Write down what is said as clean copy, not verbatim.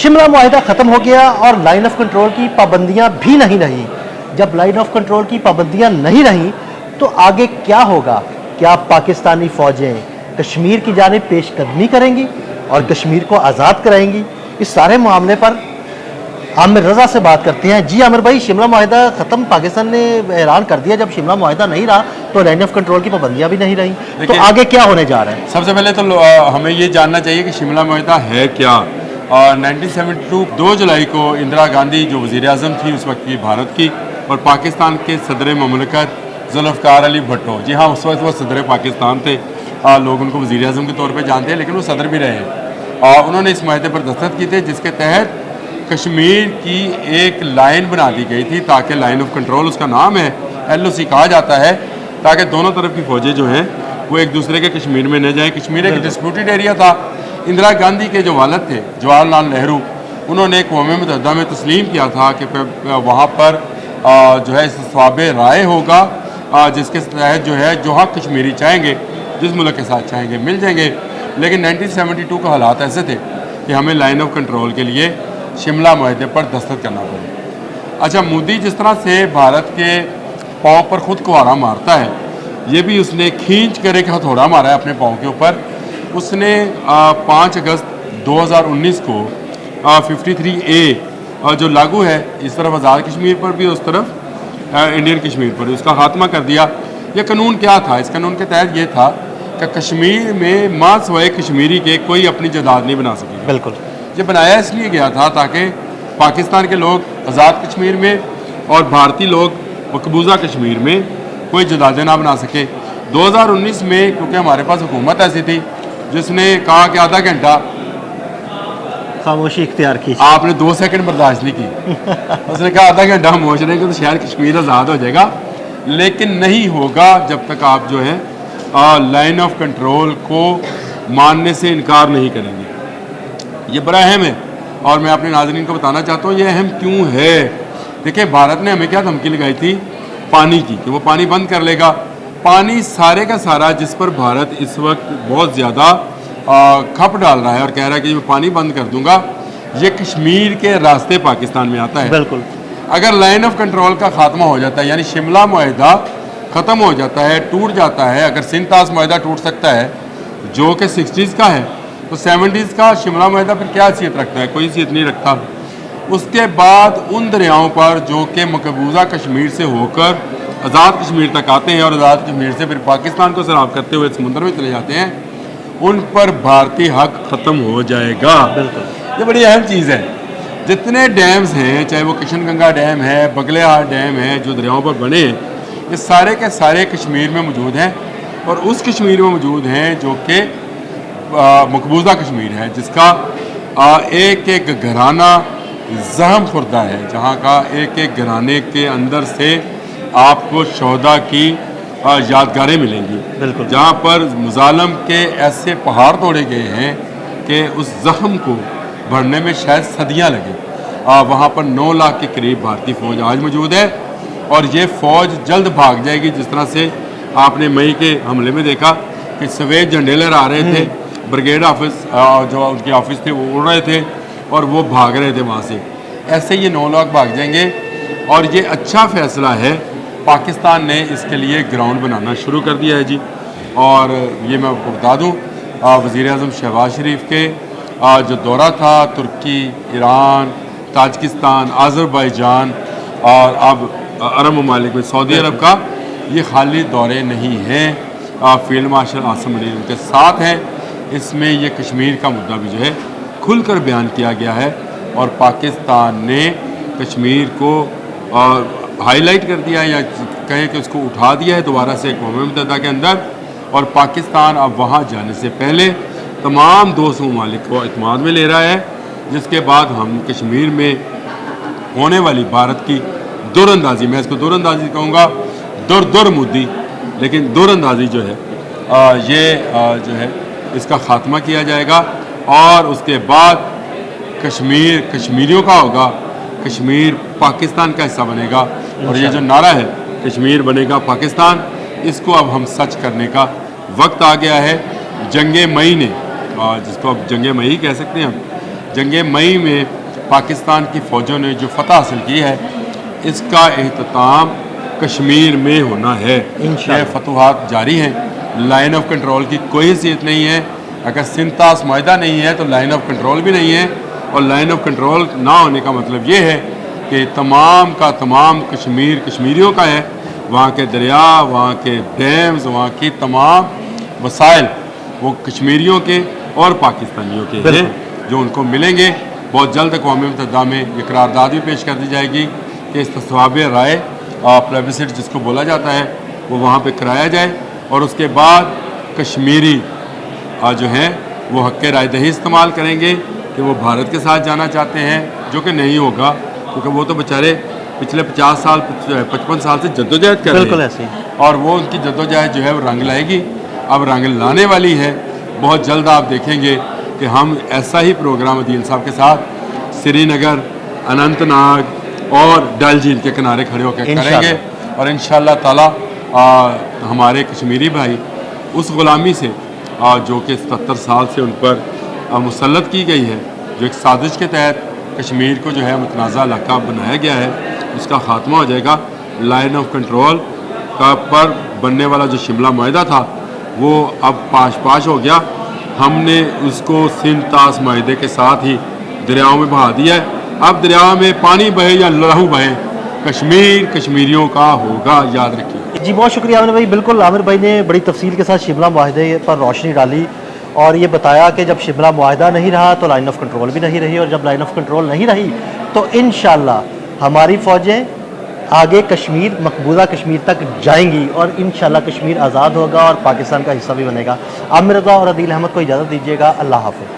शिमला मुआहिदा ख़त्म हो गया और लाइन ऑफ कंट्रोल की पाबंदियां भी नहीं रहीं। जब लाइन ऑफ कंट्रोल की पाबंदियां नहीं रहीं तो आगे क्या होगा? क्या पाकिस्तानी फ़ौजें कश्मीर की जानिब पेशकदमी करेंगी और कश्मीर को आज़ाद कराएंगी? इस सारे मामले पर आमिर रज़ा से बात करते हैं। जी आमिर भाई, शिमला मुआहिदा ख़त्म पाकिस्तान ने ऐलान कर दिया। जब शिमला मुआहिदा नहीं रहा तो लाइन ऑफ कंट्रोल की पाबंदियां भी नहीं रहीं, तो आगे क्या होने जा रहा है? सबसे पहले तो हमें ये जानना चाहिए कि शिमला मुआहिदा है क्या। 1972 2 जुलाई को इंदिरा गांधी जो वज़ीर आज़म थी उस वक्त की भारत की, और पाकिस्तान के सदर ममलकत जुल्फ़िकार अली भुट्टो, जी हाँ उस वक्त वो सदर पाकिस्तान थे, लोग उनको वज़ीर आज़म के तौर पे जानते हैं लेकिन वो सदर भी रहे हैं। उन्होंने इस माहदे पर दस्तखत किए थे जिसके तहत कश्मीर की एक लाइन बना दी गई थी, ताकि लाइन ऑफ कंट्रोल उसका नाम है, LOC कहा जाता है, ताकि दोनों तरफ की फ़ौजें जो हैं वो एक दूसरे के कश्मीर में न जाएँ। कश्मीर एक डिस्प्यूटेड एरिया था। इंदिरा गांधी के जो वालिद थे जवाहरलाल नेहरू, उन्होंने अक़वाम मुत्तहिदा में तस्लीम किया था कि वहाँ पर जो है इस्तिसाब राय होगा, जिसके तहत जो है जो हक़ कश्मीरी चाहेंगे जिस मुल्क के साथ चाहेंगे मिल जाएंगे। लेकिन 1972 का हालात ऐसे थे कि हमें लाइन ऑफ कंट्रोल के लिए शिमला मुआहदे पर दस्तखत करना पड़े। अच्छा, मोदी जिस तरह से भारत के पाँव पर खुद कुहारा मारता है, ये भी उसने खींच कर एक हथौड़ा मारा है अपने पाँव के ऊपर। उसने 5 अगस्त 2019 को 53A जो लागू है इस तरफ आज़ाद कश्मीर पर भी उस तरफ इंडियन कश्मीर पर, उसका खात्मा कर दिया। ये कानून क्या था? इस कानून के तहत ये था कि कश्मीर में माँ सवाए कश्मीरी के कोई अपनी जायदाद नहीं बना सकेगा। बिल्कुल, ये बनाया इसलिए गया था ताकि पाकिस्तान के लोग आज़ाद कश्मीर में और भारतीय लोग मकबूजा कश्मीर में कोई जायदादें ना बना सके। 2019 में क्योंकि हमारे पास हुकूमत ऐसी थी जिसने कहा कि आधा घंटा खामोशी इख्तियार की, आपने 2 सेकंड बर्दाश्त नहीं की। उसने कहा आधा घंटा खामोश रहेंगे तो शायद कश्मीर आज़ाद हो जाएगा, लेकिन नहीं होगा जब तक आप जो है लाइन ऑफ कंट्रोल को मानने से इनकार नहीं करेंगे। ये बड़ा अहम है और मैं अपने नाज़रीन को बताना चाहता हूँ ये अहम क्यों है। देखिए, भारत ने हमें क्या धमकी लगाई थी पानी की, कि वो पानी बंद कर लेगा। पानी सारे का सारा जिस पर भारत इस वक्त बहुत ज़्यादा खप डाल रहा है और कह रहा है कि मैं पानी बंद कर दूंगा, ये कश्मीर के रास्ते पाकिस्तान में आता है। बिल्कुल, अगर लाइन ऑफ कंट्रोल का खात्मा हो जाता है, यानी शिमला मुआहिदा ख़त्म हो जाता है, टूट जाता है, अगर सिंध-तास मुआहिदा टूट सकता है जो कि 60s का है, तो 70s का शिमला मुआहिदा फिर क्या हैसियत रखता है? कोई हैसियत नहीं रखता। उसके बाद उन दरियाओं पर जो कि मकबूजा कश्मीर से होकर आज़ाद कश्मीर तक आते हैं और आज़ाद कश्मीर से फिर पाकिस्तान को सराब करते हुए समुद्र में चले जाते हैं, उन पर भारतीय हक ख़त्म हो जाएगा। बिल्कुल, ये बड़ी अहम चीज़ है। जितने डैम्स हैं, चाहे वो किशन गंगा डैम है, बगलेहार डैम है, जो दरियाओं पर बने, ये सारे के सारे कश्मीर में मौजूद हैं और उस कश्मीर में मौजूद हैं जो कि मकबूजा कश्मीर है, जिसका एक एक घराना ज़हम खुर्दा है, जहाँ का एक एक घराने के अंदर से आपको शोहदा की यादगारें मिलेंगी। बिल्कुल, जहाँ पर मुजालम के ऐसे पहाड़ तोड़े गए हैं कि उस ज़ख्म को भरने में शायद सदियाँ लगे। वहाँ पर 9 लाख के करीब भारतीय फ़ौज आज मौजूद है और ये फ़ौज जल्द भाग जाएगी। जिस तरह से आपने मई के हमले में देखा कि सफ़ेद झंडे लहरा रहे थे, ब्रिगेड ऑफिस जो उनके ऑफिस थे वो उड़ रहे थे और वो भाग रहे थे वहाँ से, ऐसे ये 9 लाख भाग जाएंगे। और ये अच्छा फ़ैसला है, पाकिस्तान ने इसके लिए ग्राउंड बनाना शुरू कर दिया है जी। और ये मैं आपको बता दूँ, वज़ीर आज़म शहबाज शरीफ के जो दौरा था तुर्की, ईरान, ताजिकिस्तान, आज़रबाईजान और अब अरब ममालिक में सऊदी अरब का, ये खाली दौरे नहीं हैं। फील्ड मार्शल आसिम मुनीर उनके साथ हैं। इसमें ये कश्मीर का मुद्दा भी जो है खुलकर बयान किया गया है और पाकिस्तान ने कश्मीर को हाईलाइट कर दिया या कहें कि उसको उठा दिया है दोबारा से अक़वाम मुत्तहिदा के अंदर। और पाकिस्तान अब वहाँ जाने से पहले तमाम दोस्त ममालिक को इत्मीनान में ले रहा है, जिसके बाद हम कश्मीर में होने वाली भारत की दूरअंदाज़ी, मैं इसको दूरअंदाज़ी कहूँगा, दुर मुद्दी, लेकिन दूरअंदाज़ी जो है ये जो है इसका ख़ात्मा किया जाएगा और उसके बाद कश्मीर कश्मीरियों का होगा, कश्मीर पाकिस्तान का हिस्सा बनेगा। और ये जो नारा है कश्मीर बनेगा पाकिस्तान, इसको अब हम सच करने का वक्त आ गया है। जंगे मई ने, जिसको अब जंगे मई कह सकते हैं हम, जंग मई में पाकिस्तान की फ़ौजों ने जो फतह हासिल की है, इसका एहतमाम कश्मीर में होना है। इंशाअल्लाह। यह फतूहात जारी हैं, लाइन ऑफ कंट्रोल की कोई हैसियत नहीं है। अगर सिंतास माहिदा नहीं है तो लाइन ऑफ कंट्रोल भी नहीं है, और लाइन ऑफ कंट्रोल ना होने का मतलब ये है कि तमाम का तमाम कश्मीर कश्मीरियों का है। वहाँ के दरिया, वहाँ के डैम्स, वहाँ की तमाम वसाइल वो कश्मीरियों के और पाकिस्तानियों के हैं, जो उनको मिलेंगे। बहुत जल्द अक़वाम मुत्तहिदा में ये करारदाद भी पेश कर दी जाएगी कि इस्तिस्वाब राय प्लेबिसिट जिसको बोला जाता है वो वहाँ पे कराया जाए, और उसके बाद कश्मीरी जो हैं वो हक़ राय दही इस्तेमाल करेंगे कि वो भारत के साथ जाना चाहते हैं, जो कि नहीं होगा, क्योंकि वो तो बेचारे पिछले 50 साल 55 साल से जद्दोजहद कर बिल्कुल रहे ऐसे ही। हैं, और वो उनकी जद्दोजहद जो है वो रंग लाएगी, अब रंग लाने वाली है। बहुत जल्द आप देखेंगे कि हम ऐसा ही प्रोग्राम अदील साहब के साथ श्रीनगर, अनंतनाग और डल झील के किनारे खड़े होकर करेंगे, और इंशाअल्लाह ताला हमारे कश्मीरी भाई उस ग़ुलामी से जो कि 77 साल से उन पर मुसल्लत की गई है, जो एक साजिश के तहत कश्मीर को जो है मुतनाज़ा इलाका बनाया गया है, उसका ख़ात्मा हो जाएगा। लाइन ऑफ कंट्रोल का पर बनने वाला जो शिमला माहिदा था वो अब पाश हो गया। हमने उसको सिंतास माहिदे के साथ ही दरियाओं में बहा दिया है। अब दरिया में पानी बहे या लहू बहे, कश्मीर कश्मीरियों का होगा, याद रखिए। जी बहुत शुक्रिया आमिर भाई। बिल्कुल आमिर भाई ने बड़ी तफसील के साथ शिमला माहिदे पर रोशनी डाली और ये बताया कि जब शिमला माहिदा नहीं रहा तो लाइन ऑफ कंट्रोल भी नहीं रही, और जब लाइन ऑफ कंट्रोल नहीं रही तो इंशाअल्लाह हमारी फ़ौजें आगे कश्मीर, मकबूजा कश्मीर तक जाएंगी, और इंशाअल्लाह कश्मीर आज़ाद होगा और पाकिस्तान का हिस्सा भी बनेगा। आमिर रज़ा और अदील अहमद को इजाज़त दीजिएगा। अल्लाह हाफ़िज़।